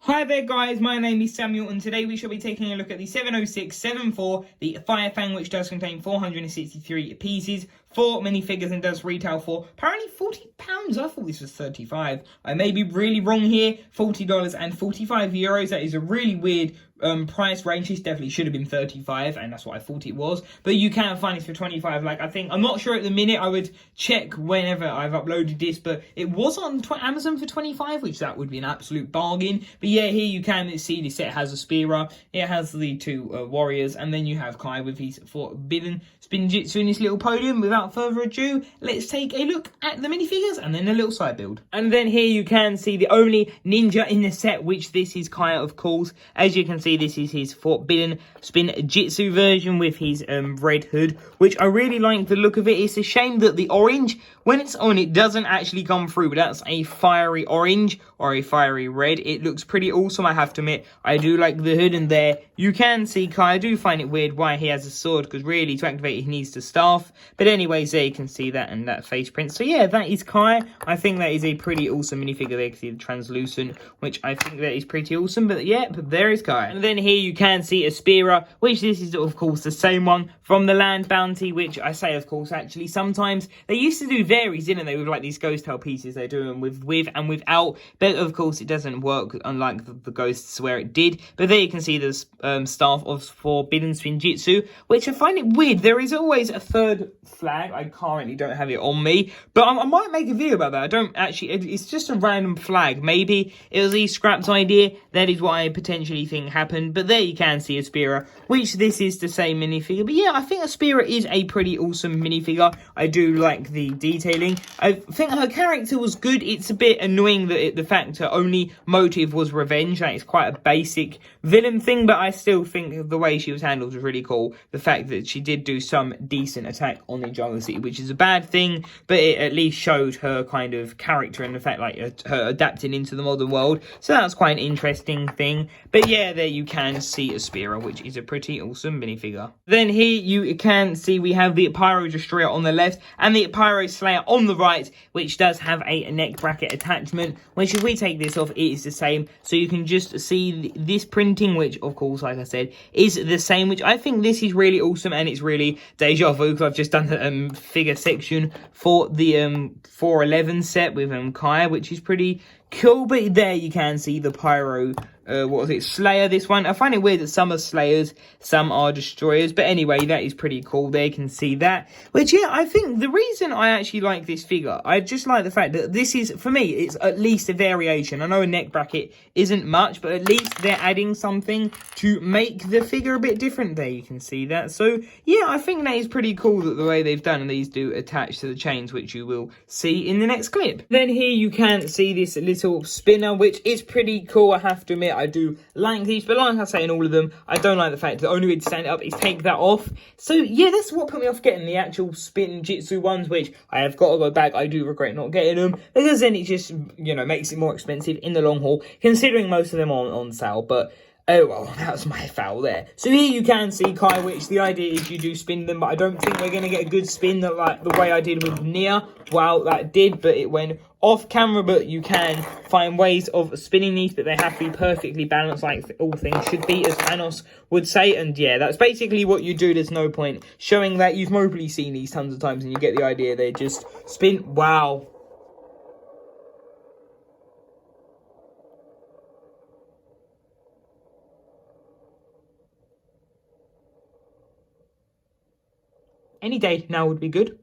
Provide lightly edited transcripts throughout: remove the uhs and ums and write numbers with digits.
Hi there guys, my name is Samuel and today we shall be taking a look at the 70674, the Fire Fang, which does contain 463 pieces, 4 minifigures and does retail for apparently £40. I thought this was 35. I may be really wrong here. $40 and €45. That is a really weird price range. This definitely should have been 35 and that's what I thought it was, but you can find this for 25. Like, I think, I'm not sure at the minute. I would check whenever I've uploaded this, but it was on Amazon for 25, which that would be an absolute bargain. But yeah, here you can see the set has Aspira, it has the two warriors, and then you have Kai with his forbidden Spinjitzu in this little podium. Without further ado, let's take a look at the minifigures and then a little side build. And then here you can see the only ninja in the set, which this is Kai, of course. As you can see, this is his forbidden Spinjitzu version with his red hood, which I really like the look of it. It's a shame that the orange, when it's on, it doesn't actually come through, but that's a fiery orange or a fiery red. It looks pretty awesome, I have to admit. I do like the hood, and there you can see Kai. I do find it weird why he has a sword, because really to activate it he needs the staff. But anyways, there you can see that and that face print. So yeah, that is Kai. I think that is a pretty awesome minifigure. There you can see the translucent, which I think that is pretty awesome. But yeah, but there is Kai. And then here you can see Aspira, which this is of course the same one from the land bounty, which I say of course actually sometimes they used to do varies, didn't they, with like these ghost tail pieces. They're doing with and without, but of course it doesn't work unlike the ghosts where it did. But there you can see the staff of forbidden Spinjitzu, which I find it weird. There is always a third flag. I currently don't have it on me, but I might make a video about that. I don't actually, it's just a random flag. Maybe it was a scrapped idea. That is what I potentially think happened. But there you can see Aspira, which this is the same minifigure. But yeah, I think Aspira is a pretty awesome minifigure. I do like the detailing. I think her character was good. It's a bit annoying that the fact her only motive was revenge. That is quite a basic villain thing, but I still think the way she was handled was really cool. The fact that she did do some decent attack on Ninjago City, which is a bad thing, but it at least showed her kind of character and the fact like her adapting into the modern world. So that's quite an interesting thing. But yeah, there you can see Aspira, which is a pretty awesome minifigure. Then here you can see we have the Pyro Destroyer on the left and the Pyro Slayer on the right, which does have a neck bracket attachment, which if we take this off, it is the same. So you can just see this printing, which of course, like I said, is the same, which I think this is really awesome, and it's really deja vu because I've just done the figure section for the 411 set with Kai, which is pretty cool. But there you can see the Pyro what was it, Slayer, this one. I find it weird that some are Slayers, some are Destroyers, but anyway, that is pretty cool. There you can see that, which yeah, I think the reason I actually like this figure, I just like the fact that this is, for me, it's at least a variation. I know a neck bracket isn't much, but at least they're adding something to make the figure a bit different. There you can see that. So yeah, I think that is pretty cool that the way they've done, and these do attach to the chains, which you will see in the next clip. Then here you can see this little spinner, which is pretty cool, I have to admit. I do like these, but like I say in all of them, I don't like the fact that the only way to stand it up is take that off. So yeah, that's what put me off getting the actual Spinjitzu ones, which I have got to go back. I do regret not getting them, because then it just, you know, makes it more expensive in the long haul, considering most of them are on sale. But oh well, that was my foul there. So here you can see Kai, which the idea is you do spin them, but I don't think we're going to get a good spin that like the way I did with Nia. Well, that did, but it went off camera. But you can find ways of spinning these, but they have to be perfectly balanced, like all things should be, as Thanos would say. And yeah, that's basically what you do. There's no point showing that. You've probably seen these tons of times and you get the idea. They just spin. Wow. Any day now would be good.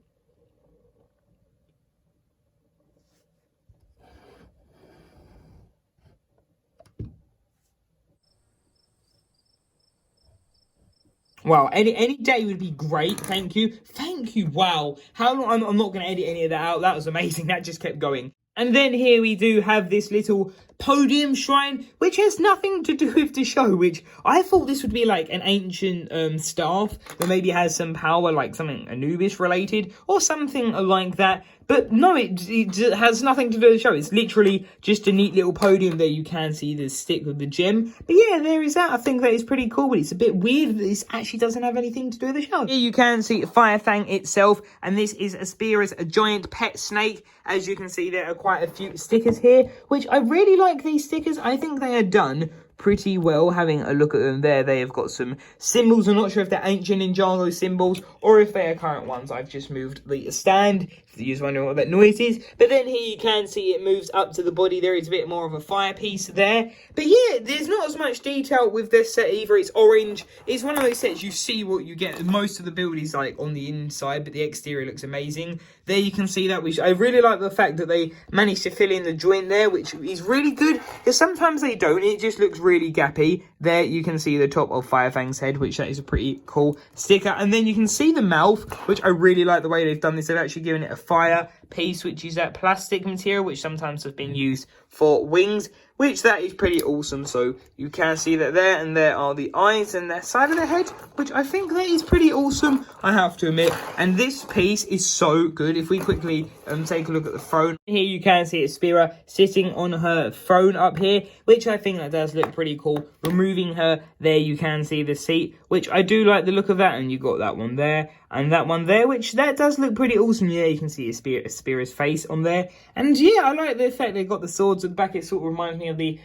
Wow, any day would be great. Thank you. Thank you. Wow. How long? I'm not going to edit any of that out. That was amazing. That just kept going. And then here we do have this little Podium Shrine, which has nothing to do with the show, which I thought this would be like an ancient staff that maybe has some power, like something Anubis related or something like that. But no, it has nothing to do with the show. It's literally just a neat little podium there. You can see the stick with the gem. But yeah, there is that. I think that is pretty cool, but it's a bit weird that this actually doesn't have anything to do with the show. Here you can see Fire Fang itself, and this is Aspira's giant pet snake. As you can see, there are quite a few stickers here, which I really like. like these stickers. I think they are done pretty well. Having a look at them there, they have got some symbols. I'm not sure if they're ancient Ninjago symbols or if they are current ones. I've just moved the stand if you're wondering what that noise is. But then here you can see it moves up to the body. There is a bit more of a fire piece there. But yeah, there's not as much detail with this set either. It's orange. It's one of those sets you see what you get. Most of the build is like on the inside, but the exterior looks amazing. There you can see that, which I really like the fact that they managed to fill in the joint there, which is really good, because sometimes they don't. It just looks really gappy. There you can see the top of Fire Fang's head, which that is a pretty cool sticker. And then you can see the mouth, which I really like the way they've done this. They've actually given it a fire piece, which is that plastic material, which sometimes has been used for wings, which that is pretty awesome. So you can see that there, and there are the eyes and that side of the head, which I think that is pretty awesome, I have to admit. And this piece is so good. If we quickly take a look at the throne, here you can see Aspira sitting on her throne up here, which I think that does look pretty cool. Removing her, there you can see the seat, which I do like the look of that. And you got that one there and that one there, which that does look pretty awesome. Yeah, you can see Aspira's face on there. And yeah, I like the fact they've got the swords at the back. It sort of reminds me of the,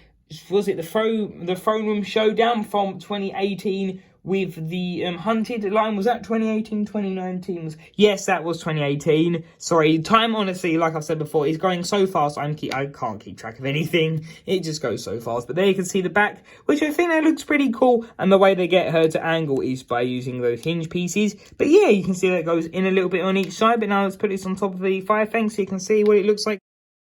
was it the throne room showdown from 2018 with the hunted line? Was that 2018, 2019? Yes, that was 2018. Sorry, time honestly, like I've said before, is going so fast. I can't keep track of anything. It just goes so fast. But there you can see the back, which I think that looks pretty cool. And the way they get her to angle is by using those hinge pieces. But yeah, you can see that goes in a little bit on each side. But now let's put this on top of the Fire Fang so you can see what it looks like.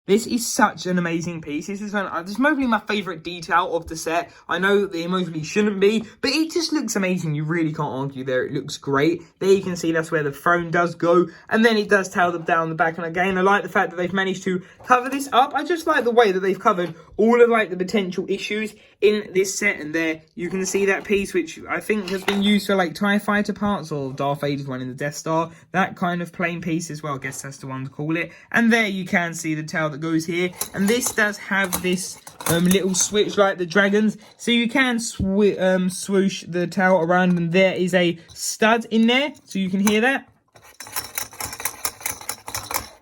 This is such an amazing piece. This is mostly my favourite detail of the set. I know that it mostly shouldn't be, but it just looks amazing. You really can't argue there. It looks great. There you can see that's where the throne does go. And then it does tail them down the back. And again, I like the fact that they've managed to cover this up. I just like the way that they've covered all of like the potential issues in this set. And there you can see that piece, which I think has been used for like TIE fighter parts or Darth Vader's one in the Death Star. That kind of plain piece as well. I guess that's the one to call it. And there you can see the tail that goes here, and this does have this little switch like the dragons, so you can swoosh the tail around, and there is a stud in there, so you can hear that.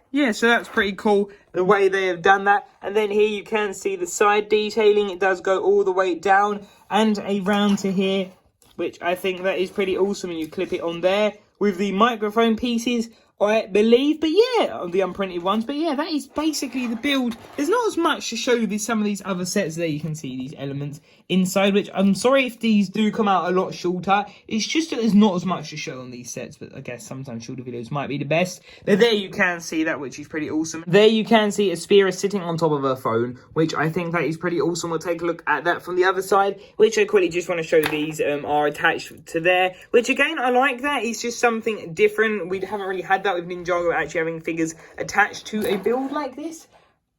Yeah, so that's pretty cool the way they have done that. And then here you can see the side detailing. It does go all the way down and around to here, which I think that is pretty awesome. And you clip it on there with the microphone pieces, I believe. But yeah, the unprinted ones. But yeah, that is basically the build. There's not as much to show you some of these other sets. There you can see these elements inside, which I'm sorry if these do come out a lot shorter. It's just that there's not as much to show on these sets, but I guess sometimes shorter videos might be the best. But there you can see that, which is pretty awesome. There you can see Aspira sitting on top of her phone, which I think that is pretty awesome. We'll take a look at that from the other side, which I quickly just want to show these are attached to there, which again, I like that. It's just something different. We haven't really had that with Ninjago, actually having figures attached to a build like this.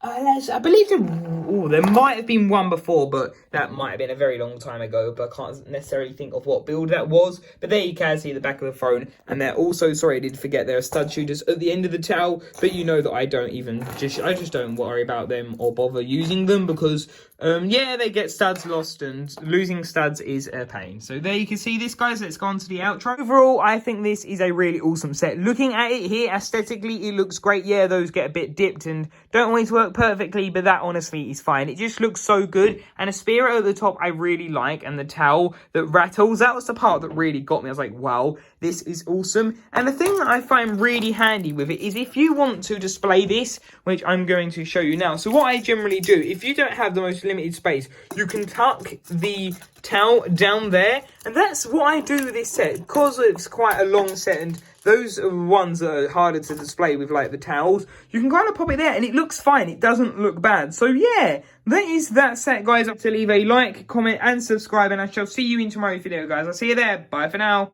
I believe there might have been one before, but that might have been a very long time ago, but I can't necessarily think of what build that was. But there you can see the back of the throne, and they're also, sorry I did forget, there are stud shooters at the end of the towel, but you know that I just don't worry about them or bother using them, because yeah, they get studs lost, and losing studs is a pain. So there you can see this, guys. Let's go on to the outro. Overall, I think this is a really awesome set. Looking at it here, aesthetically, it looks great. Yeah, those get a bit dipped and don't always work perfectly, but that honestly is fine. It just looks so good. And Aspira at the top I really like, and the towel that rattles, that was the part that really got me. I was like, wow, this is awesome. And the thing that I find really handy with it is if you want to display this, which I'm going to show you now. So what I generally do, if you don't have the most limited space, you can tuck the towel down there, and that's what I do with this set, because it's quite a long set, and those are ones that are harder to display with like the towels. You can kind of pop it there and it looks fine. It doesn't look bad. So yeah, that is that set, guys. To leave a like, comment and subscribe, and I shall see you in tomorrow's video, guys. I'll see you there. Bye for now.